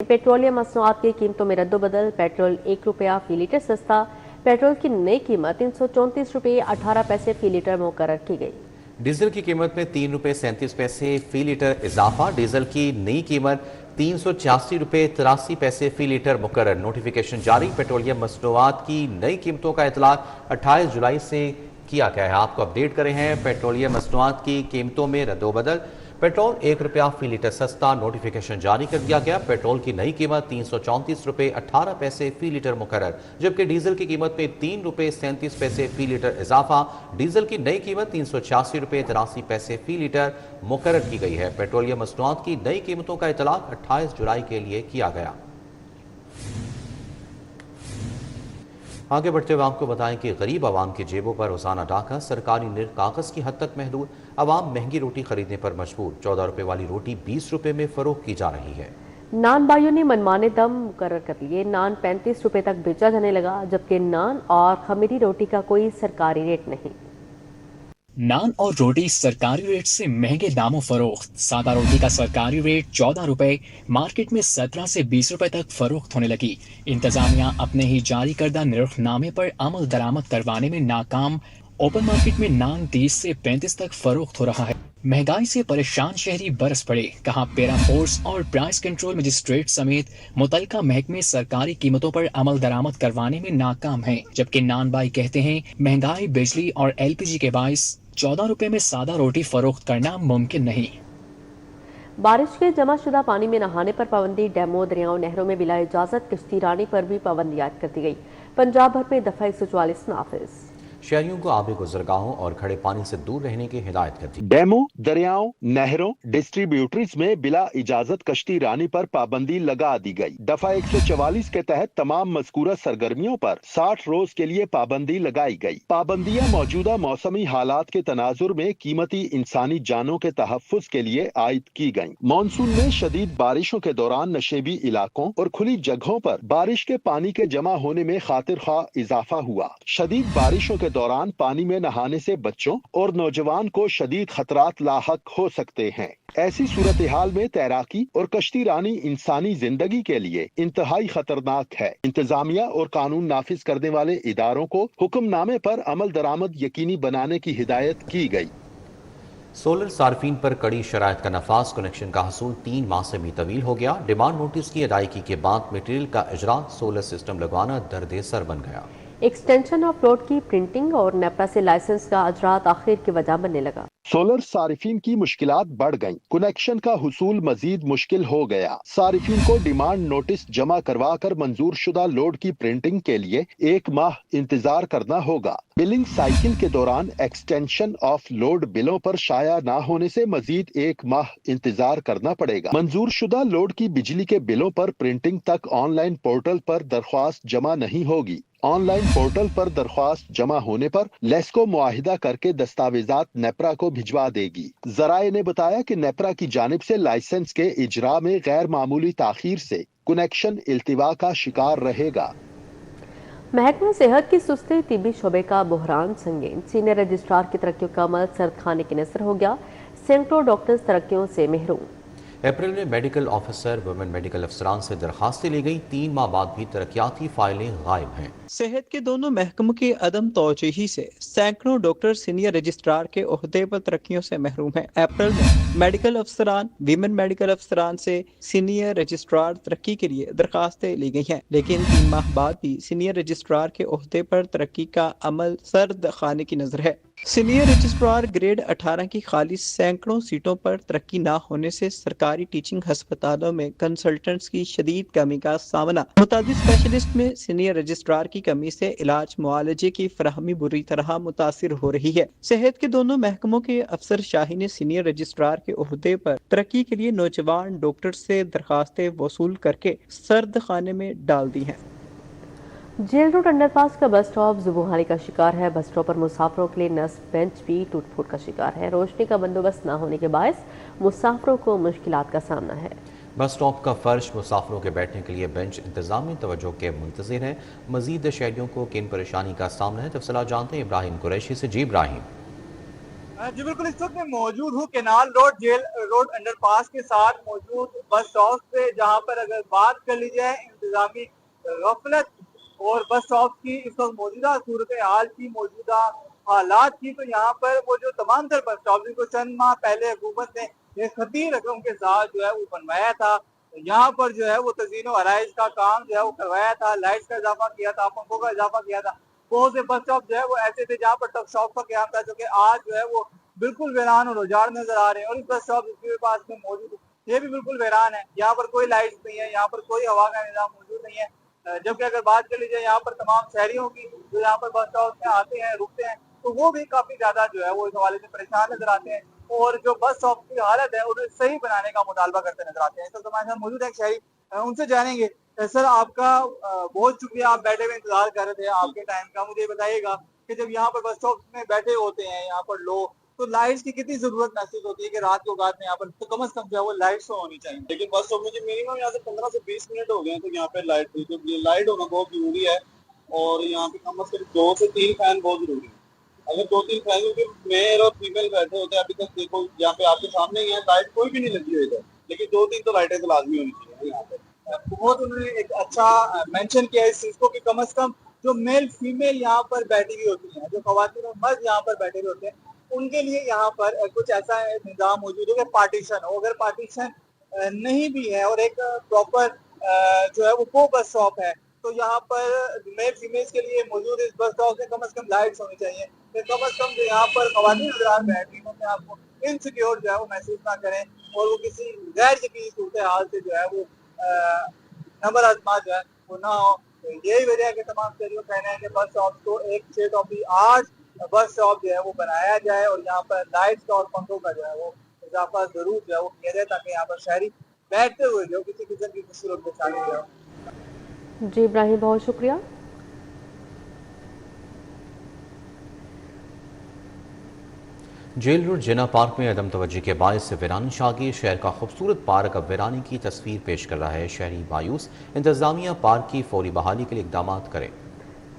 Petroleum मसनूआत की कीमतों में रद्दोबदल। पेट्रोल ₹1 फी लीटर सस्ता। पेट्रोल की नई कीमत ₹334.18 फी लीटर मुकर्रर की गई। डीजल की कीमत में ₹3.37 फी लीटर इजाफा। डीजल की नई कीमत ₹386.83 फी लीटर मुकर्रर। नोटिफिकेशन जारी। पेट्रोलियम मसनूआत की नई कीमतों का इतलाक 28 जुलाई से किया गया है। आपको अपडेट करे हैं पेट्रोलियम मसनूआत की कीमतों में रद्दोबदल। पेट्रोल ₹1 फी लीटर सस्ता। नोटिफिकेशन जारी कर दिया गया। पेट्रोल की नई कीमत ₹334.18 फी लीटर मुकर्रर, जबकि डीजल की कीमत में ₹3.37 फी लीटर इजाफा। डीजल की नई कीमत ₹386.83 फी लीटर मुकर्रर की गई है। पेट्रोलियम मसनूआत की नई कीमतों का इतलाक 28 जुलाई के लिए किया गया। आगे बढ़ते हुए आपको बताएं कि गरीब आवाम की जेबों पर रोजाना डाका। सरकारी निर्ख कागज की हद तक महदूद। आवाम महंगी रोटी खरीदने पर मजबूर। ₹14 वाली रोटी ₹20 में फरोख्त की जा रही है। नान बाइयों ने मनमाने दम मुकर्रर कर लिए। नान ₹35 तक बेचा जाने लगा, जबकि नान और खमीरी रोटी का कोई सरकारी रेट नहीं। नान और रोटी सरकारी रेट से महंगे दामों फरोख्त। सादा रोटी का सरकारी रेट ₹14, मार्केट में 17 से ₹20 तक फरोख्त होने लगी। इंतजामिया अपने ही जारी करदा निर्खनामे पर अमल दरामद करवाने में नाकाम। ओपन मार्केट में नान 30 से 35 तक फरोख्त हो रहा है। महंगाई से परेशान शहरी बरस पड़े। कहा पैरा फोर्स और प्राइस कंट्रोल मजिस्ट्रेट समेत मुतलका महकमे सरकारी कीमतों पर अमल दरामद करवाने में नाकाम हैं। जबकि नान बाई कहते हैं महंगाई, बिजली और LPG के बाइस ₹14 में सादा रोटी फरोख्त करना मुमकिन नहीं। बारिश के जमाशुदा पानी में नहाने पर पाबंदी। डैमों, दरियाओं, नहरों में बिला इजाजत कश्ती रानी पर भी पाबंदी आयद कर दी गई। पंजाब भर में दफा 144 नाफिज। शहरियों को आबी गुजरगाहों और खड़े पानी से दूर रहने की हिदायत कर दी। डैमों, दरियाओं, नहरों, डिस्ट्रीब्यूटरीज में बिला इजाजत कश्ती रानी पर पाबंदी लगा दी गई। दफा 144 के तहत तमाम मज़कूरा सरगर्मियों पर 60 रोज के लिए पाबंदी लगाई गई। पाबंदियां मौजूदा मौसमी हालात के तनाजुर में कीमती इंसानी जानों के तहफ़्फ़ुज़ के लिए आयद की गयी। मानसून में शदीद बारिशों के दौरान नशेबी इलाकों और खुली जगहों पर बारिश के पानी के जमा होने में खातिर खा इजाफा हुआ। शदीद बारिशों के दौरान पानी में नहाने से बच्चों और नौजवान को शदीद खतरात लाहक हो सकते हैं। ऐसी सूरत हाल में तैराकी और कश्ती रानी इंसानी जिंदगी के लिए इंतहाई खतरनाक है। इंतजामिया और कानून नाफिज करने वाले इदारों को हुक्मनामे पर अमल दरामद यकीनी बनाने की हिदायत की गई। सोलर सार्फिन पर कड़ी शराइत का नफाज। कनेक्शन का हसूल 3 माह से भी तवील हो गया। डिमांड नोटिस की अदायगी के बाद मटेरियल का इजरा, सोलर सिस्टम लगवाना दर्द सर बन गया। एक्सटेंशन ऑफ लोड की प्रिंटिंग और नेपरा से लाइसेंस का अजरा ताखिर की वजह बनने लगा। सोलर सारिफिन की मुश्किलात बढ़ गईं। कनेक्शन का हुसूल मजीद मुश्किल हो गया। सारिफिन को डिमांड नोटिस जमा करवा कर मंजूर शुदा लोड की प्रिंटिंग के लिए 1 माह इंतजार करना होगा। बिलिंग साइकिल के दौरान एक्सटेंशन ऑफ लोड बिलों पर शाया न होने से मजीद 1 माह इंतजार करना पड़ेगा। मंजूर शुदा लोड की बिजली के बिलों पर प्रिंटिंग तक ऑनलाइन पोर्टल पर दरख्वास्त जमा नहीं होगी। ऑनलाइन पोर्टल पर दरख्वास्त जमा होने पर लेस्को मुआहिदा करके दस्तावेजात नेपरा को भिजवा देगी। जराये ने बताया कि नेपरा की जानिब से लाइसेंस के इजरा में गैर मामूली ताखीर से कनेक्शन इल्तिवा का शिकार रहेगा। महकमा सेहत की सुस्ती, तिब्बी शोबे का बहरान संगीन। सीनियर रजिस्ट्रार की तरक्कियों का अमल सर्द खाने की नजर हो गया। सैकड़ों डॉक्टर्स तरक्कियों से महरूम। अप्रैल में मेडिकल ऑफिसर, वुमेन मेडिकल अफसरान से दरखास्तें ली गई। 3 माह बाद भी तरक्याती फाइलें गायब हैं। सेहत के दोनों महकमों की अदम तवज्जुही से सैकड़ों डॉक्टर सीनियर रजिस्ट्रार के ओहदे पर तरक्कियों से महरूम हैं। अप्रैल में मेडिकल अफसरान, वीमेन मेडिकल अफसरान से सीनियर रजिस्ट्रार तरक्की के लिए दरखास्तें ली गई हैं, लेकिन 3 माह बाद भी सीनियर रजिस्ट्रार के ओहदे पर तरक्की का अमल सर्द खाने की नजर है। सीनियर रजिस्ट्रार ग्रेड 18 की खाली सैकड़ों सीटों पर तरक्की न होने से सरकारी टीचिंग हस्पतालों में कंसल्टेंट्स की शदीद कमी का सामना। मुतादिद स्पेशलिस्ट में सीनियर रजिस्ट्रार की कमी से इलाज मुआलजे की फराहमी बुरी तरह मुतासिर हो रही है। सेहत के दोनों महकमों के अफसर शाही ने सीनियर रजिस्ट्रार के ओहदे पर तरक्की के लिए नौजवान डॉक्टर से दरखास्तें वसूल करके सर्द खाने में डाल दी हैं। जेल रोड अंडरपास का बस स्टॉप जुबूहानी का शिकार है। बस स्टॉप पर मुसाफिरों के लिए नस्ब बेंच भी टूट फूट का शिकार है। रोशनी का बंदोबस्त न होने के बायस मुसाफिरों को मुश्किलात का सामना है। बस स्टॉप का फर्श, मुसाफिरों के बैठने के लिए बेंच इंतजामी तवज्जो के मुंतज़िर है। मजीद शहरियों को किन परेशानी का सामना है, तफसीलात जानते हैं इब्राहिम कुरैशी से। जी इब्राहिम। जी बिल्कुल, इस वक्त मैं मौजूद हूँ Canal Road Jail Road underpass के साथ मौजूद बस स्टॉप पे, जहाँ पर अगर बात कर ली जाए इंतजामी गफलत और बस स्टॉप की इस वक्त मौजूदा सूरत हाल की, मौजूदा हालात की, तो यहाँ पर वो जो तमाम तर बस स्टॉप जिनको चंद माह पहले हुकूमत ने एक खतीर रकम के साथ जो है वो बनवाया था, यहाँ पर जो है वो तज़ीन व आराइश का काम जो है वो करवाया था, लाइट्स का इजाफा किया था, पंखों का इजाफा किया था। बहुत से बस स्टॉप जो है वो ऐसे थे जहाँ पर टक शॉप का क्याम था, जो कि आज जो है वो बिल्कुल वीरान और उजाड़ नजर आ रहे हैं। और इस बस स्टॉप जिसके पास में मौजूद है ये भी बिल्कुल वीरान है, यहाँ पर कोई लाइट नहीं है, यहाँ पर कोई हवा का निजाम मौजूद नहीं है। जबकि अगर बात कर लीजिए यहाँ पर तमाम शहरियों की जो यहाँ पर बस स्टॉप में आते हैं रुकते हैं, तो वो भी काफी ज्यादा जो है वो इस हवाले से परेशान नजर आते हैं और जो बस स्टॉप की हालत है उन्हें सही बनाने का मुतालबा करते नजर आते हैं। तो हमारे साथ मौजूद है एक शहरी, उनसे जानेंगे। सर आपका बहुत शुक्रिया, आप बैठे हुए इंतजार कर रहे थे आपके टाइम का। मुझे बताइएगा कि जब यहाँ पर बस स्टॉप में बैठे होते हैं यहाँ पर लोग, तो लाइट्स की कितनी जरूरत महसूस होती है कि रात के औकात में यहाँ पर तो कम से कम जो है वो लाइट्स तो होनी चाहिए। लेकिन बस स्टॉप में जो मिनिमम यहाँ से 15 से 20 मिनट हो गए हैं, तो यहाँ पे लाइट होना बहुत जरूरी है। और यहाँ पे कम से कम 2 से 3 फैन बहुत जरूरी है। अगर 2-3 फैन, क्योंकि मेल और फीमेल बैठे होते हैं अभी तक, देखो यहाँ पे आपके सामने ही है, लाइट कोई भी नहीं लगी हुई है, लेकिन 2-3 तो लाइटें तो लाजमी होनी चाहिए यहाँ पे। बहुत उन्होंने एक अच्छा मेंशन किया इस चीज को कि कम से कम जो मेल फीमेल यहाँ पर बैठी हुई होती हैं, जो खवातीन और मर्द यहाँ पर बैठे हुए होते हैं, उनके लिए यहाँ पर कुछ ऐसा निजाम मौजूद हो कि पार्टीशन हो। अगर पार्टीशन नहीं भी है और एक प्रॉपर जो है वो को बस स्टॉप है, तो यहाँ पर मेल फीमेल्स के लिए मौजूद इस बस स्टॉप में कम से कम लाइट्स होनी चाहिए। फिर कम से कम जो यहाँ पर खवातीन हजरात बैठ रही हों आपको इनसिक्योर जो है वो महसूस ना करें और वो किसी गैर यकीनी सूरत हाल से जो है वो नंबर आजमा जो है वो ना हो। तो यही वजह है कि तमाम शहरियों का कहना है कि बस स्टॉप को एक 6 बस स्टॉप जो है वो बनाया जाए और यहाँ पर लाइट्स का और पंखों का जो है वो इजाफा जरूर जो है वो किया जाए, ताकि यहाँ पर शहरी बैठते हुए जो किसी किस्म की मुश्किल परेशानी जो है। जी इब्राहिम, बहुत शुक्रिया। जेल रोड जिना पार्क में अदम तवज्जो के बायस वीरानी छा गई। शहर का खूबसूरत पार्क अब वीरानी की तस्वीर पेश कर रहा है। शहरी मायूस, इंतजामिया पार्क की फौरी बहाली के लिए इकदाम करें।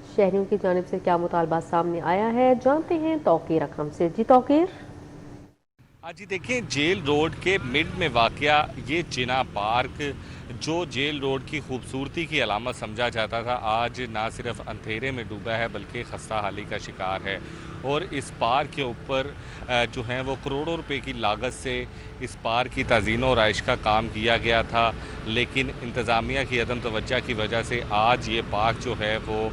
शहरियों की जानिब से क्या मुतालबा सामने आया है, जानते हैं तौकीर अकरम से। जी तौकीर। जी देखिए, जेल रोड के मिड में वाक़या ये जिना पार्क जो जेल रोड की खूबसूरती की अलामत समझा जाता था, आज ना सिर्फ अंधेरे में डूबा है बल्कि खस्ता हाली का शिकार है। और इस पार्क के ऊपर जो है वो करोड़ों रुपए की लागत से इस पार्क की तज़ीन और आइश का काम किया गया था, लेकिन इंतज़ामिया की अदम तवज्जो की वजह से आज ये पार्क जो है वो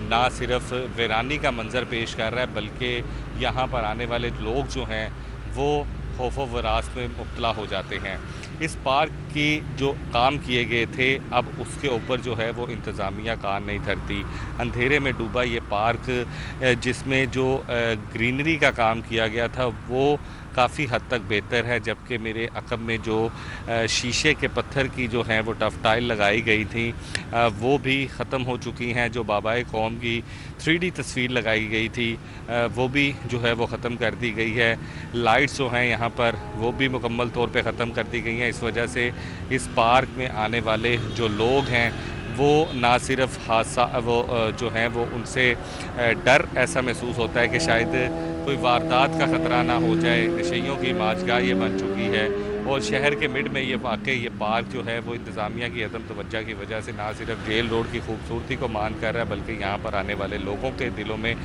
ना सिर्फ वीरानी का मंजर पेश कर रहा है, बल्कि यहाँ पर आने वाले लोग जो हैं वो खौफ व वरास में मुब्तला हो जाते हैं। इस पार्क की जो काम किए गए थे, अब उसके ऊपर जो है वो इंतज़ामिया कान नहीं धरती। अंधेरे में डूबा ये पार्क जिसमें जो ग्रीनरी का काम किया गया था वो काफ़ी हद तक बेहतर है, जबकि मेरे अकब में जो शीशे के पत्थर की जो हैं वो टफ टाइल लगाई गई थी वो भी ख़त्म हो चुकी हैं। जो बाबाए कौम की 3D तस्वीर लगाई गई थी वो भी जो है वो ख़त्म कर दी गई है। लाइट्स जो हैं यहाँ पर वो भी मुकम्मल तौर पे ख़त्म कर दी गई हैं। इस वजह से इस पार्क में आने वाले जो लोग हैं वो ना सिर्फ हादसा वो जो हैं वो उनसे डर ऐसा महसूस होता है कि शायद कोई वारदात का ख़तरा ना हो जाए। नशेइयों की माजगाह ये बन चुकी है और शहर के मिड में ये वाकई ये पार्क जो है वो इंतज़ामिया की अदम तवज्जो की वजह से ना सिर्फ जेल रोड की खूबसूरती को मान कर रहा है, बल्कि यहाँ पर आने वाले लोगों के दिलों में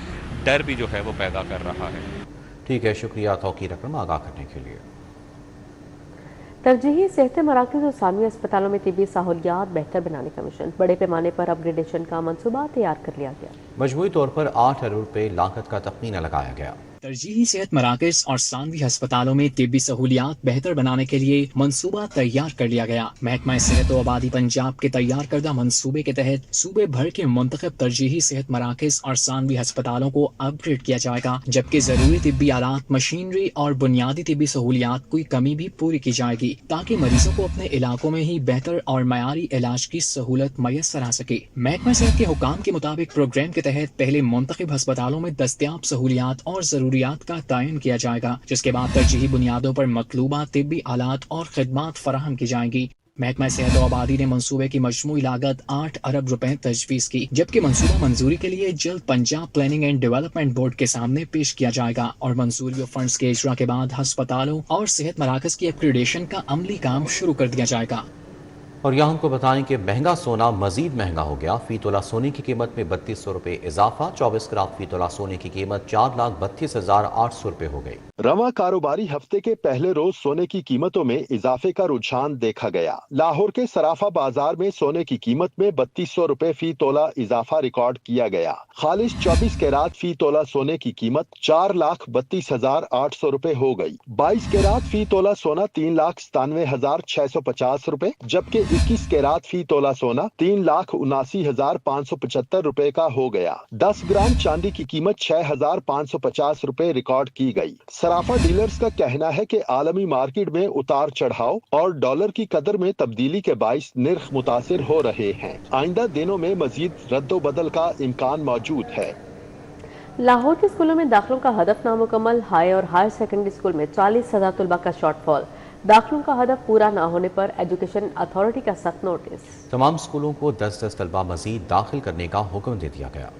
डर भी जो है वो पैदा कर रहा है। ठीक है, शुक्रिया तौकीर अकरम आगाह करने के लिए। तरजीही सेहत मराकज़ और सानवी अस्पतालों में तिब्बी सहूलियात बेहतर बनाने का मिशन, बड़े पैमाने पर अपग्रेडेशन का मनसूबा तैयार कर लिया गया। मजमूई तौर पर 8 अरब रुपए लागत का तखमीना लगाया गया। तरजीही सेहत मराकज़ और सानवी अस्पतालों में तिब्बी सहूलियात बेहतर बनाने के लिए मंसूबा तैयार कर लिया गया। महकमा सेहत व आबादी पंजाब के तैयार करदा मंसूबे के तहत सूबे भर के मुंतखब तरजीही सेहत मराकज़ और सानवी अस्पतालों को अपग्रेड किया जाएगा, जबकि जरूरी तिब्बी आलात, मशीनरी और बुनियादी तिब्बी सहूलियात कोई कमी भी पूरी की जाएगी, ताकि मरीजों को अपने इलाकों में ही बेहतर और मयारी इलाज की सहूलत मैसर आ सके। महकमा सेहत के हुकाम के मुताबिक प्रोग्राम के तहत पहले मुंतखब अस्पतालों में दस्तयाब सहूलियात और जरूरियात का तयन किया जाएगा, जिसके बाद तरजीही बुनियादों पर मतलूबा तिब्बी आलात और खिदमात फराहम की जाएंगी। महकमा सेहत और आबादी ने मंसूबे की मजमूई लागत 8 अरब रुपए तजवीज़ की, जबकि मंसूबा मंजूरी के लिए जल्द Punjab planning and development board के सामने पेश किया जाएगा और मंजूरी और फंड्स के इजरा के बाद अस्पतालों और सेहत मराकज की एक्रीडेशन का अमली काम शुरू कर दिया जाएगा। और यहाँ को बताएं कि महंगा सोना मजीद महंगा हो गया। फी तोला सोने की कीमत में 3200 रुपए इजाफा। 24 कैरेट फी तोला सोने की कीमत 4,32,800 रुपए हो गई। रवां कारोबारी हफ्ते के पहले रोज सोने की कीमतों में इजाफे का रुझान देखा गया। लाहौर के सराफा बाजार में सोने की कीमत में 3200 रुपए फी तोला इजाफा रिकॉर्ड किया गया। खालिश 24 कैरेट फी तोला सोने की कीमत 4,32,800 रुपए हो गई। 22 कैरेट फी तोला सोना 3,97,650 रुपए, जबकि 21 कैरेट फी तोला सोना 3,79,575 रुपए का हो गया। 10 ग्राम चांदी की कीमत 6,550 रुपए रिकॉर्ड की गई। सराफा डीलर्स का कहना है कि आलमी मार्केट में उतार चढ़ाव और डॉलर की कदर में तब्दीली के बाइस निर्ख मुतासिर हो रहे हैं। आइंदा दिनों में मजीद रद्दोबदल का इम्कान मौजूद है। लाहौर के स्कूलों में दाखिलों का हदफ नामुकम्मल। हाई और हायर सेकेंडरी स्कूल में 40,000 तलबा का शॉर्टफॉल। दाखिलों का हदफ पूरा न होने पर एजुकेशन अथॉरिटी का सख्त नोटिस। तमाम स्कूलों को 10-10 तलबा मजीद दाखिल करने का हुक्म दे दिया गया।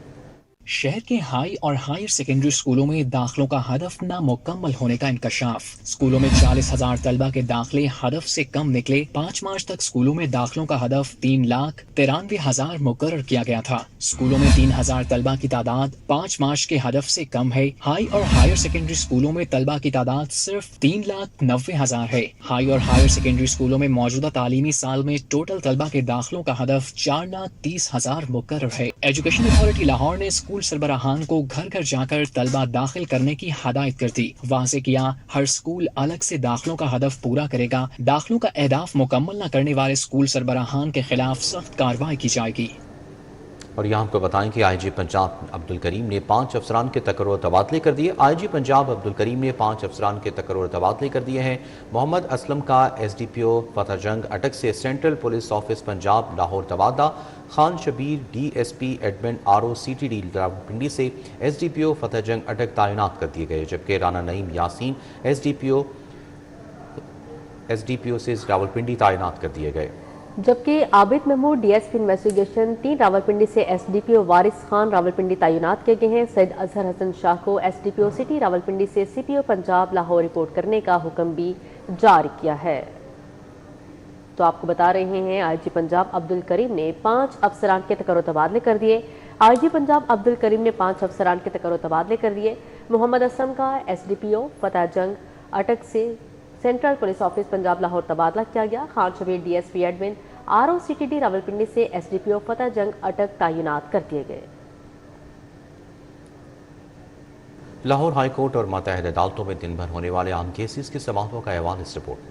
शहर के हाई और हायर सेकेंडरी स्कूलों में दाखिलों का हदफ नामुकम्मल होने का इंकशाफ। स्कूलों में 40,000 तलबा के दाखिले हदफ से कम निकले। 5 मार्च तक स्कूलों में दाखिलों का हदफ 3,93,000 मुकर्रर किया गया था। स्कूलों में 3,000 तलबा की तादाद 5 मार्च के हदफ से कम है। हाई और हायर सेकेंडरी स्कूलों में तलबा की तादाद सिर्फ 3,90,000 है। हाई और हायर सेकेंडरी स्कूलों में मौजूदा तालीमी साल में टोटल तलबा के दाखिलों का हदफ 4,30,000 मुकर्रर है। एजुकेशन अथॉरिटी लाहौर ने स्कूल सरबराहान को घर घर जाकर तलबा दाखिल करने की हदायत कर दी। वाज़े किया हर स्कूल अलग से दाखिलों का हदफ पूरा करेगा। दाखिलों का अहदाफ मुकम्मल न करने वाले स्कूल सरबराहान के खिलाफ सख्त कार्रवाई की जाएगी। और यहाँ आपको बताएं कि आईजी पंजाब अब्दुल करीम ने 5 अफसरान के तकर्रुर तबादले कर दिए। आईजी पंजाब अब्दुल करीम ने 5 अफसरान के तकर्रुर तबादले कर दिए हैं। मोहम्मद असलम का एसडीपीओ फतह जंग अटक से central police office Punjab Lahore तबादला। Khan Shabbir DSP admin ROCTD Rawalpindi से एसडीपीओ फतह जंग अटक तैनात कर दिए गए, जबकि राना नईम यासीन एसडीपीओ से रावलपिंडी तैनात कर दिए गए। जबकि आबिद महमूद डीएसपी इन्वेस्टिगेशन 3 रावलपिंडी से एसडीपीओ वारिस खान रावलपिंडी तैनात किए गए हैं। सैयद अजहर हसन शाह को एसडीपीओ सिटी रावलपिंडी से सीपीओ पंजाब लाहौर रिपोर्ट करने का हुक्म भी जारी किया है। तो आपको बता रहे हैं आईजी पंजाब अब्दुल करीम ने 5 अफसरान के तकर्रुर तबादले कर दिए। आईजी पंजाब अब्दुल करीम ने 5 अफसरान के तकर्रुर तबादले कर दिए। मोहम्मद असलम का एसडीपीओ फतह जंग अटक से central police office Punjab Lahore तबादला किया गया। Khan Shabbir DSP admin ROCTD Rawalpindi से एसडीपीओ फतह जंग अटक तैनात कर दिए गए। लाहौर हाईकोर्ट और मुतहद अदालतों में दिन भर होने वाले आम केसेस के समाअतों का अहवाल इस रिपोर्ट में।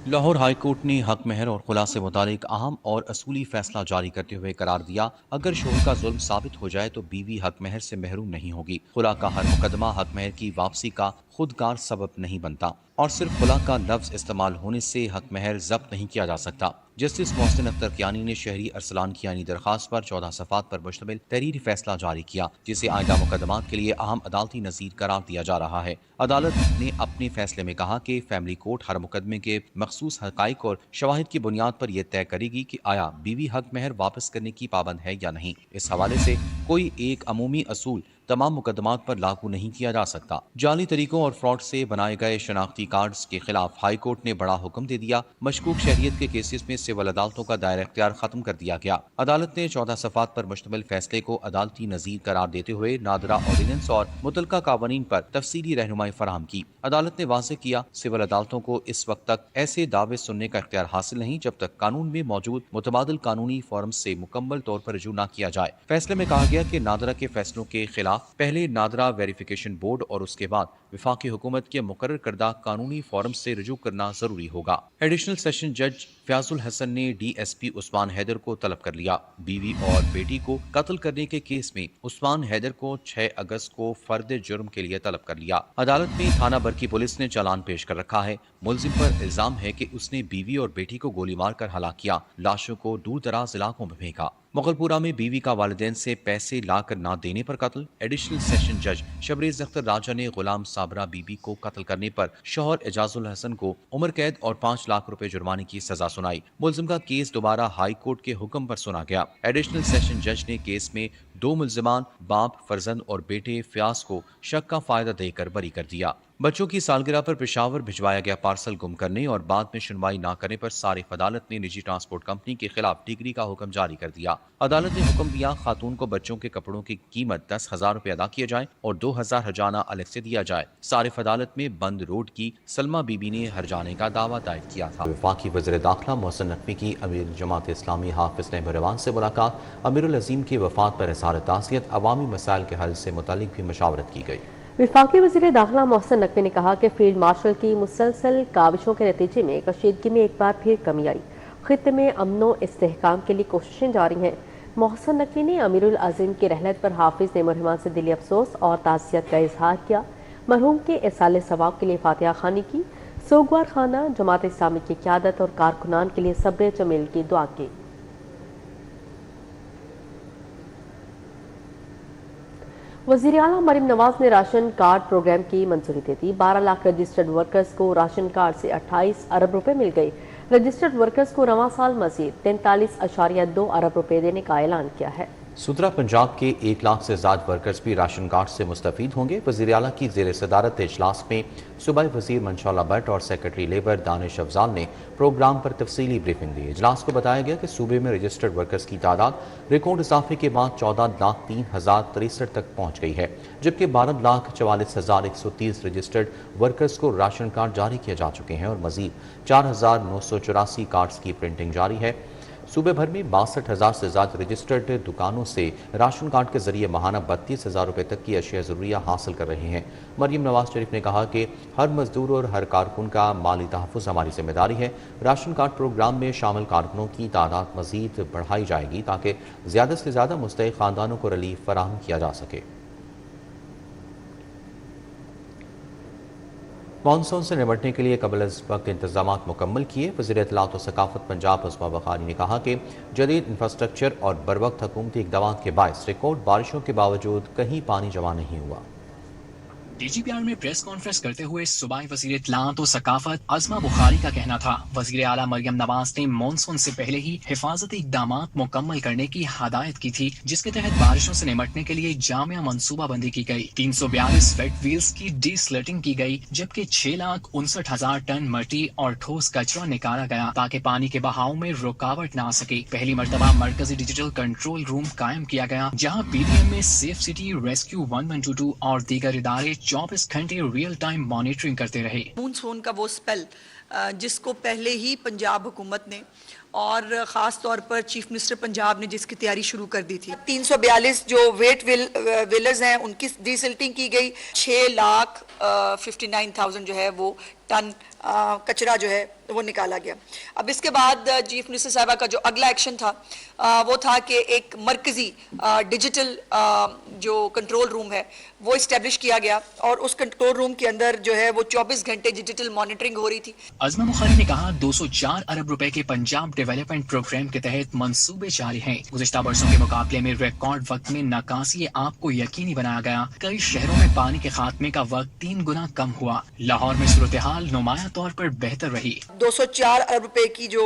लाहौर हाईकोर्ट ने हक महर और खुला से मुतालिक अहम और असूली फैसला जारी करते हुए करार दिया, अगर शोहर का जुल्म साबित हो जाए तो बीवी हक महर से महरूम नहीं होगी। खुला का हर मुकदमा हक महर की वापसी का खुदगार सबब नहीं बनता और सिर्फ खुला का लफ्ज इस्तेमाल होने से हक महर जब्त नहीं किया जा सकता। जस्टिस मोहसिन अख्तर कियानी ने शहरी अरसलान कियानी दरखास्त पर 14 सफ़ात पर मुश्तमिल तहरीरी फैसला जारी किया, जिसे आइंदा मुकदमात के लिए अहम अदालती नज़ीर करार दिया जा रहा है। अदालत ने अपने फैसले में कहा कि फैमिली कोर्ट हर मुकदमे के मखसूस हक़ाइक़ और शवाहिद की बुनियाद पर यह तय करेगी कि आया बीवी हक महर वापस करने की पाबंद है या नहीं। इस हवाले से कोई एक अमूमी असूल तमाम मुकदमात पर लागू नहीं किया जा सकता। जाली तरीकों और फ्रॉड से बनाए गए शनाख्ती कार्ड्स के खिलाफ हाई कोर्ट ने बड़ा हुक्म दे दिया। मशकूक शहरियत के केसेस में सिविल अदालतों का दायरा इख्तियार खत्म कर दिया गया। अदालत ने 14 सफ़ात पर मुश्तमिल फैसले को अदालती नज़ीर करार देते हुए नादरा ऑर्डिनेंस और मुतलका कानून पर तफसीली रहनुमाई फराहम की। अदालत ने वाज़ेह किया, सिविल अदालतों को इस वक्त तक ऐसे दावे सुनने का इख्तियार हासिल नहीं जब तक कानून में मौजूद मुतबादिल कानूनी फॉर्म से मुकम्मल तौर पर रजू न किया जाए। फैसले में कहा गया कि नादरा के फैसलों के खिलाफ पहले नादरा वेरिफिकेशन बोर्ड और उसके बाद वफाकी हुकूमत के मुकर्रर करदा कानूनी फॉरम से रजू करना जरूरी होगा। एडिशनल सेशन जज फयाजुल हसन ने डीएसपी उस्मान हैदर को तलब कर लिया। बीवी और बेटी को कत्ल करने के केस में उस्मान हैदर को 6 अगस्त को फर्द जुर्म के लिए तलब कर लिया। अदालत में थाना बरकी पुलिस ने चालान पेश कर रखा है। मुलजिम पर इल्जाम है कि उसने बीवी और बेटी को गोली मारकर हलाक किया, लाशों को दूर दराज इलाकों में फेंका। मुगलपुरा में बीवी का वालिदैन से पैसे लाकर ना देने पर कत्ल। एडिशनल सेशन जज शबरेज अख्तर राजा ने गुलाम साबरा बीबी को कत्ल करने पर शौहर एजाजुल हसन को उम्र कैद और 5 लाख रुपए जुर्माने की सजा सुनाई। मुलजिम का केस दोबारा हाई कोर्ट के हुक्म पर सुना गया। एडिशनल सेशन जज ने केस में 2 मुलजिमान बाप, फर्जंद और बेटे फयाज को शक का फायदा देकर बरी कर दिया। बच्चों की सालगिरह पर पेशावर भिजवाया गया पार्सल गुम करने और बाद में सुनवाई न करने पर सारिफ अदालत ने निजी ट्रांसपोर्ट कंपनी के खिलाफ डिग्री का हुक्म जारी कर दिया। अदालत ने हुक्म दिया खातून को बच्चों के कपड़ों की कीमत 10,000 रुपए अदा किए जाए और 2,000 हर्जाना अलग से दिया जाए। सारिफ अदालत में बंद रोड की सलमा बीबी ने हर्जाने का दावा दायर किया था। वफाकी वज़ीर दाखिला मोहसिन नकवी की अमीर जमात इस्लामी हाफिज नहबरवान से मुलाकात। अमीरुल अज़ीम की वफात पर इज़हार ताज़ियत, अवामी मसाइल के हल से मुतालिक भी मशावरत की गई। वफाकी वज़ीर दाखिला मोहसिन नकवी ने कहा कि फील्ड मार्शल की मुसलसल काविशों के नतीजे में कशीदगी में एक बार फिर कमी आई। खित्ते में अमनो इस्तेहकाम के लिए कोशिशें जारी हैं। मोहसिन नकवी ने अमीरुल अज़ीम की रहलत पर हाफिज नहबरवान से दिली अफसोस और ताज़ियत का इजहार किया। मरहूम के इसाले सवाब के लिए फातिहा खानी की। सोगवार खाना जमात इस्लामी की क़यादत और कारकुनान के लिए सब्र जमील की दुआ की। वज़ीर आला मरीम नवाज ने राशन कार्ड प्रोग्राम की मंजूरी दे दी। 12 लाख रजिस्टर्ड वर्कर्स को राशन कार्ड से 28 अरब रुपए मिल गई। रजिस्टर्ड वर्कर्स को रवां साल मजीद 43.2 अरब रुपए देने का ऐलान किया है। सुदरा पंजाब के 1 लाख से ज़्यादा वर्कर्स भी राशन कार्ड से मुस्तफ़ीद होंगे। वज़ीर आला की ज़ेर सदारत इजलास में सूबाई वज़ीर मंशौला भट्ट और सेक्रेटरी लेबर दानिश अफजाल ने प्रोग्राम पर तफसीली ब्रीफिंग दी। इजलास को बताया गया कि सूबे में रजिस्टर्ड वर्कर्स की तादाद रिकॉर्ड इजाफे के बाद 14,03,063 तक पहुँच गई है, जबकि 12,44,130 रजिस्टर्ड वर्कर्स को राशन कार्ड जारी किए जा चुके हैं और मजीद 4,984 कार्ड्स की प्रिंटिंग जारी है। सूबे भर में 62,000 से ज़्यादा रजिस्टर्ड दुकानों से राशन कार्ड के जरिए माहाना 32,000 रुपये तक की अशिया ज़रूरिया हासिल कर रहे हैं। मरीम नवाज शरीफ ने कहा कि हर मजदूर और हर कारकुन का माली तहफ़्फ़ुज़ हमारी जिम्मेदारी है। राशन कार्ड प्रोग्राम में शामिल कारकुनों की तादाद मज़ीद बढ़ाई जाएगी ताकि ज़्यादा से ज़्यादा मुस्तहिक़ ख़ानदानों को रिलीफ फराहम किया जा सके। मानसून से निपटने के लिए कबल अज़ वक्त इंतजाम मुकम्मल किए। वज़ीर इत्तलात व सकाफ़त पंजाब उस्मा बखारी ने कहा कि जदीद इंफ्रास्ट्रक्चर और बरवक्त हुकूमती इक़दामात के बायस रिकॉर्ड बारिशों के बावजूद कहीं पानी जमा नहीं हुआ। डीजीपीआर में प्रेस कॉन्फ्रेंस करते हुए सूबाई वज़ीर इत्तलात व सकाफत अज़मा बुखारी का कहना था, वज़ीर आला मरियम नवाज ने मानसून से पहले ही हिफाजती इक़दामात मुकम्मल करने की हदायत की थी, जिसके तहत बारिशों से निपटने के लिए जामिया मनसूबाबंदी की गई। 342 वेट व्हील्स की डीस्लेटिंग की गई, जबकि 6,59,000 टन मट्टी और ठोस कचरा निकाला गया ताकि पानी के बहाव में रुकावट न आ सके। पहली मरतबा मरकजी डिजिटल कंट्रोल रूम कायम किया गया, जहाँ पीडीएम में सेफ सिटी, रेस्क्यू 1122 और दीगर इदारे 24 घंटे रियल टाइम मॉनिटरिंग करते रहे। मानसून का वो स्पेल जिसको पहले ही पंजाब हुकूमत ने और ख़ास तौर पर चीफ मिनिस्टर पंजाब ने जिसकी तैयारी शुरू कर दी थी। 342 जो वेट व्हीलर्स हैं उनकी डीसिल्टिंग की गई। 6,59,000 जो है वो टन कचरा जो है वो निकाला गया। अब इसके बाद चीफ मिनिस्टर साहबा का जो अगला एक्शन था वो था कि एक मरकजी डिजिटल जो कंट्रोल रूम है वो इस्टेब्लिश किया गया और उस कंट्रोल रूम के अंदर जो है वो 24 घंटे डिजिटल मॉनिटरिंग हो रही थी। अज़मा बुखारी ने कहा 204 अरब रुपए के पंजाब डेवलपमेंट प्रोग्राम के तहत मंसूबे जारी हैं। गुज़िश्ता बरसों के मुकाबले में रिकॉर्ड वक्त में नकासी आपको यकीनी बनाया गया। कई शहरों में पानी के खात्मे का वक्त 3 गुना कम हुआ। लाहौर में सूरत हाल नुमाया तौर पर बेहतर रही। 204 अरब रुपए की जो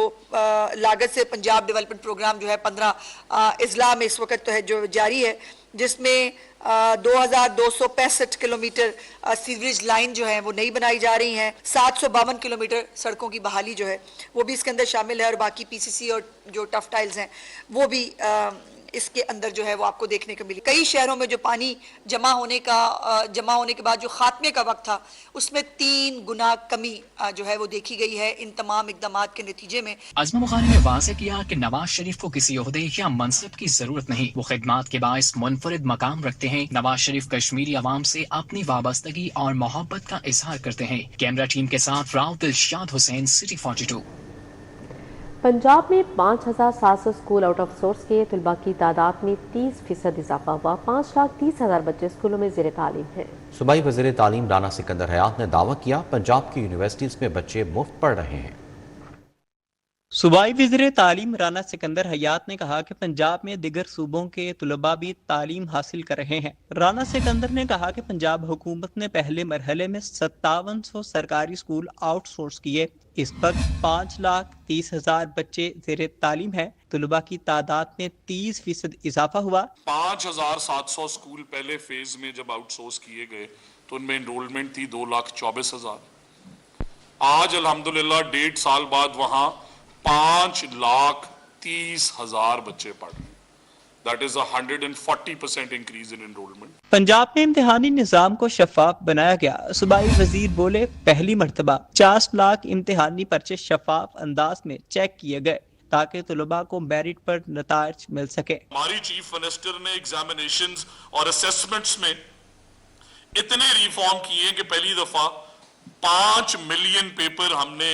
लागत से पंजाब डेवलपमेंट प्रोग्राम जो है 15 अजला में इस वक्त तो है जो जारी है, जिसमें 2,265 किलोमीटर सीवरेज लाइन जो है वो नई बनाई जा रही हैं। 752 किलोमीटर सड़कों की बहाली जो है वो भी इसके अंदर शामिल है और बाकी पीसीसी और जो टफ टाइल्स हैं वो भी इसके अंदर जो है वो आपको देखने को मिली। कई शहरों में जो पानी जमा होने के बाद जो खात्मे का वक्त था उसमें 3 गुना कमी जो है वो देखी गई है इन तमाम इक़दामात के नतीजे में। अज़मा बुखारी ने वाज़ेह किया कि नवाज शरीफ को किसी ओहदे या मनसब की जरूरत नहीं, वो खिदमात के बायस मुनफरिद मकाम रखते हैं। नवाज शरीफ कश्मीरी अवाम से अपनी वाबस्तगी और मोहब्बत का इजहार करते हैं। कैमरा टीम के साथ राव दिलशाद हुसैन, सिटी 42। पंजाब में 5,700 स्कूल आउट ऑफ सोर्स के तलबा की तादाद में 30% इजाफा हुआ। 5,30,000 बच्चे स्कूलों में ज़ेर तालीम हैं। सूबाई वज़ीर तालीम राना सिकंदर हयात ने दावा किया पंजाब की यूनिवर्सिटीज़ में बच्चे मुफ्त पढ़ रहे हैं। सूबाई वज़ीर तालीम राना सिकंदर हयात ने कहा कि पंजाब में दिगर सूबों के तलबा भी तालीम हासिल कर रहे हैं। राना सिकंदर ने कहा कि पंजाब हुकूमत ने पहले मरहले में 5700 सरकारी स्कूल आउटसोर्स किए। इस वक्त 5,30,000 बच्चे ज़ेरे तालीम है। तलबा की तादाद में 30% इजाफा हुआ। 5,700 स्कूल पहले फेज में जब आउटसोर्स किए गए तो उनमें एनरोलमेंट थी 2,24,000। आज अल्हम्दुलिल्लाह 1.5 साल बाद वहां 5,30,000 बच्चे पढ़ रहे हैं। That is 140% increase in enrollment. Punjab में इम्तिहानी निज़ाम को शफाफ बनाया गया। सूबाई वजीर बोले, पहली मरतबा 50 लाख इम्तिहानी पर्चे शफाफ अंदाज में चेक किए गए ताकि तलबा को मेरिट पर नताइज मिल सके। हमारी चीफ मिनिस्टर ने एग्जामिनेशंस और असेसमेंट्स में इतने रिफॉर्म किए कि पहली दफा 5 मिलियन पेपर हमने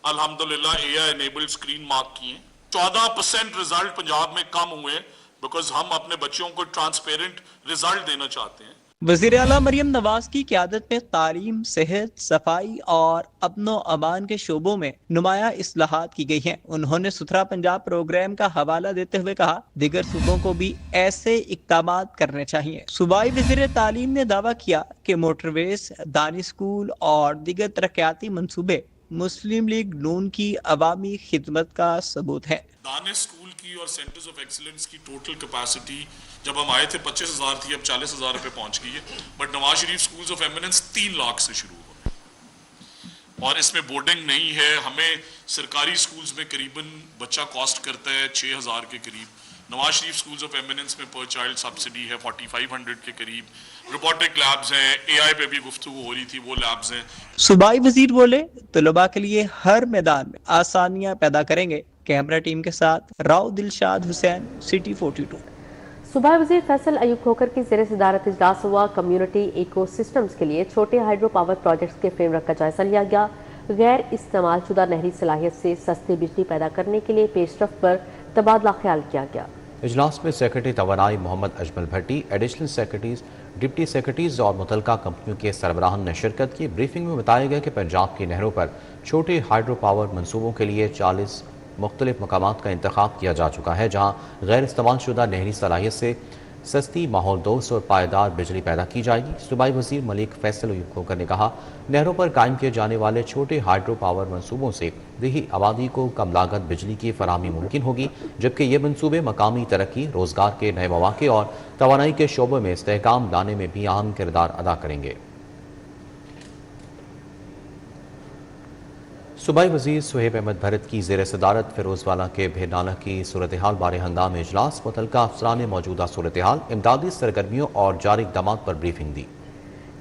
अल्हम्दुलिल्लाह एआई एनेबल्ड स्क्रीन मार्क किए। 14% रिजल्ट पंजाब में कम हुए बिकॉज हम अपने बच्चों को ट्रांसपेरेंट रिजल्ट देना चाहते हैं। वज़ीर आला मरियम नवाज की क़यादत में तालीम, सेहत, सफाई और अमन व अमान के शोबों में नुमाया इस्लाहात की गई हैं। उन्होंने सुथरा पंजाब प्रोग्राम का हवाला देते हुए कहा, दिगर सूबों को भी ऐसे इक़दामात करने चाहिए। सूबाई वज़ीर तालीम ने दावा किया कि मोटरवेज, दानी स्कूल और दिगर तरक्याती मंसूबे मुस्लिम लीग नून की अवामी खिदमत का सबूत है। दाने स्कूल की और सेंटर्स ऑफ एक्सीलेंस की टोटल कैपेसिटी जब हम आए थे 25,000 थी, अब 40,000 पे पहुंच गई है। But Nawaz Sharif schools of eminence 3 lakh से शुरू हुआ और इसमें बोर्डिंग नहीं है। हमें सरकारी स्कूल्स में करीबन बच्चा कॉस्ट करता है 6,000 के करीब। Nawaz Sharif schools of eminence में पर चाइल्ड सब्सिडी है 4,500 के करीब। रोबोटिक लैब्स हैं, एआई पे भी गुफ्तगू हो रही थी, वो लैब्स हैं। सूबाई वजीर बोले, तलबा के लिए हर मैदान में आसानियां पैदा करेंगे। कैमरा टीम के साथ राव दिलशाद हुसैन, सिटी 42। सूबाई वज़ीर फैसल अयूब खोखर की ज़ेर सदारत इजलास हुआ। कम्युनिटी इको सिस्टम्स के लिए छोटे हाइड्रो पावर प्रोजेक्ट्स के फ्रेमवर्क का जायजा लिया गया। गैर इस्तेमाल शुदा नहरी सलाहियत से सस्ती बिजली पैदा करने के लिए पेशरफ पर तबादला ख्याल किया गया। इजलास में सेक्रेटरी तवानाई मोहम्मद अजमल भट्टी, एडिशनल सेक्रेटरीज, डिप्टी सेक्रेटरीज और मुतलका कंपनियों के सरबराहान ने शिरकत की। ब्रीफिंग में बताया गया कि पंजाब की नहरों पर छोटे हाइड्रो पावर मनसूबों के लिए 40 मुख्तलिफ मकामात का इंतखाब किया जा चुका है, जहाँ गैर इस्तेमाल शुदा नहरी सलाहियत से सस्ती, माहौल दोस्त और पायदार बिजली पैदा की जाएगी। सूबाई वज़ीर मलिक फैसल अयूब खोखर ने कहा, नहरों पर कायम किए जाने वाले छोटे हाइड्रो पावर मनसूबों से देही आबादी को कम लागत बिजली की फराहमी मुमकिन होगी, जबकि ये मनसूबे मकामी तरक्की, रोज़गार के नए मौक़े और तवानाई के शोबे में इस्तेहकाम लाने में भी अहम किरदार अदा करेंगे। सूबाई वज़ीर सुहेब अहमद भरत की ज़ेर सदारत फिरोजवाला के भेरनाला की सूरत हाल बारे हंगामी इजलास। मुतलका अफसरान ने मौजूदा सूरत हाल, इमदादी सरगर्मियों और जारी इक़दामात पर ब्रीफिंग दी।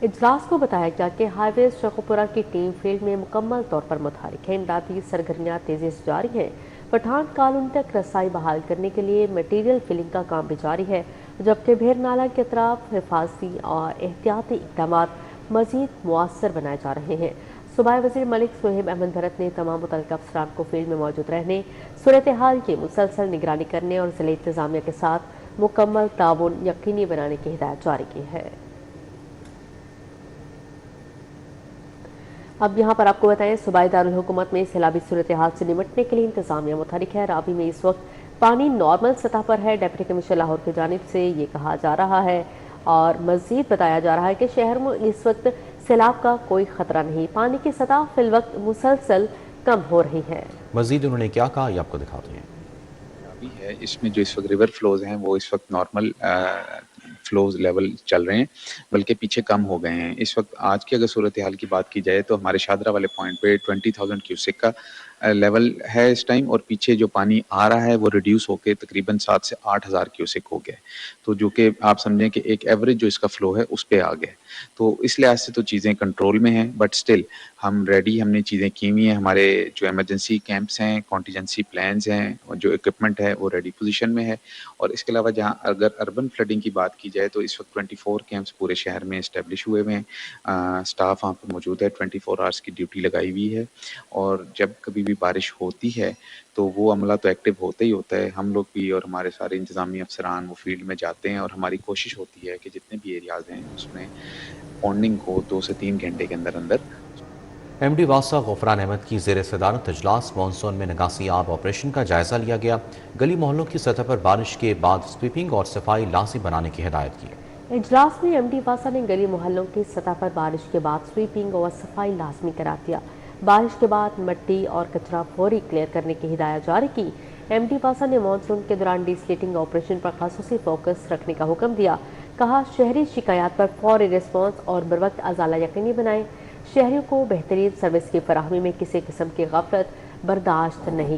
इजलास को बताया गया कि हाईवे शेखुपुरा की टीम फील्ड में मुकम्मल तौर पर मुतहरिक है। इमदादी सरगर्मियाँ तेज़ी से जारी हैं। पठान कॉलोनी तक रसाई बहाल करने के लिए मटीरियल फिलिंग का काम भी जारी है, जबकि भेरनाला के अतराफ हिफाजती और एहतियाती इक़दामात मज़ीद मुअस्सर बनाए जा रहे हैं। सूबाई वज़ीर मलिक सुहेब अहमद भरत ने तमाम मुतल्लिक़ अफसरान को फील्ड में मौजूद रहने, सूरत हाल की मुसलसल निगरानी करने और ज़िला इंतज़ामिया के साथ मुकम्मल ताउन यकीनी बनाने की हिदायत जारी की है। अब यहाँ पर आपको बताएं, सूबाई दारुल हुकूमत में सैलाबी सूरत हाल से निपटने के लिए इंतज़ामिया मुतहरिक है। रावी में इस वक्त पानी नॉर्मल सतह पर है। डिप्टी कमिश्नर लाहौर की जानिब से ये कहा जा रहा है और मज़ीद बताया जा रहा है कि शहर में इस वक्त सैलाब का कोई खतरा नहीं। पानी की सतह फिल वक्त मुसलसल कम हो रही है। मज़ीद उन्होंने क्या कहा, ये आपको दिखाते हैं। है इसमें जो इस वक्त रिवर फ्लोज हैं वो इस वक्त नॉर्मल फ्लोज लेवल चल रहे हैं, बल्कि पीछे कम हो गए हैं। इस वक्त आज की अगर सूरत हाल की बात की जाए तो हमारे शादरा वाले पॉइंट पे 20,000 क्यूसेक का लेवल है इस टाइम, और पीछे जो पानी आ रहा है वो रिड्यूस होकर तकरीबन 7 से 8,000 क्यूसेक हो गया। तो जो कि आप समझें कि एक एवरेज जो इसका फ्लो है उस पर आ गया। तो इस लिहाज से तो चीज़ें कंट्रोल में हैं, बट स्टिल हम रेडी, हमने चीज़ें की हुई हैं। हमारे जो एमरजेंसी कैंप्स हैं, कॉन्टीजेंसी प्लान्स हैं, और जो इक्विपमेंट है वो रेडी पोजीशन में है। और इसके अलावा जहाँ अगर अर्बन फ्लडिंग की बात की जाए तो इस वक्त 24 कैंप्स पूरे शहर में इस्टेब्लिश हुए हुए हैं। स्टाफ वहाँ पर मौजूद है, 24 आवर्स की ड्यूटी लगाई हुई है। और जब कभी भी बारिश होती है तो वो अमला तो एक्टिव होता ही होता है। हम लोग भी और हमारे सारे इंतजामी अफसरान वो फील्ड में जाते हैं, और हमारी कोशिश होती है कि जितने भी एरियाज हैं उसमें पॉन्डिंग को 2 से 3 घंटे के अंदर अंदर। MD वासा गफरान अहमद की ज़ेर सदारत इजलास मानसून में निकासी आब ऑपरेशन का जायजा लिया गया। गली मोहल्लों की सतह पर बारिश के बाद स्वीपिंग और सफाई लाजिम बनाने की हिदायत की। इजलास में MD वासा ने गली मोहल्लों की सतह पर बारिश के बाद स्वीपिंग और सफाई लाजमी करार दिया। बारिश के बाद मिट्टी और कचरा फौरी क्लियर करने की हिदायत जारी की। MD वासा ने मानसून के दौरान डीसलेटिंग ऑपरेशन पर खासूसी फोकस रखने का हुक्म दिया। कहा, शहरी शिकायत पर फौरी रिस्पॉन्स और बरवक्त अजाला यकीनी बनाएं। शहरियों को बेहतरीन सर्विस की फराहमी में किसी किस्म की गफलत बर्दाश्त नहीं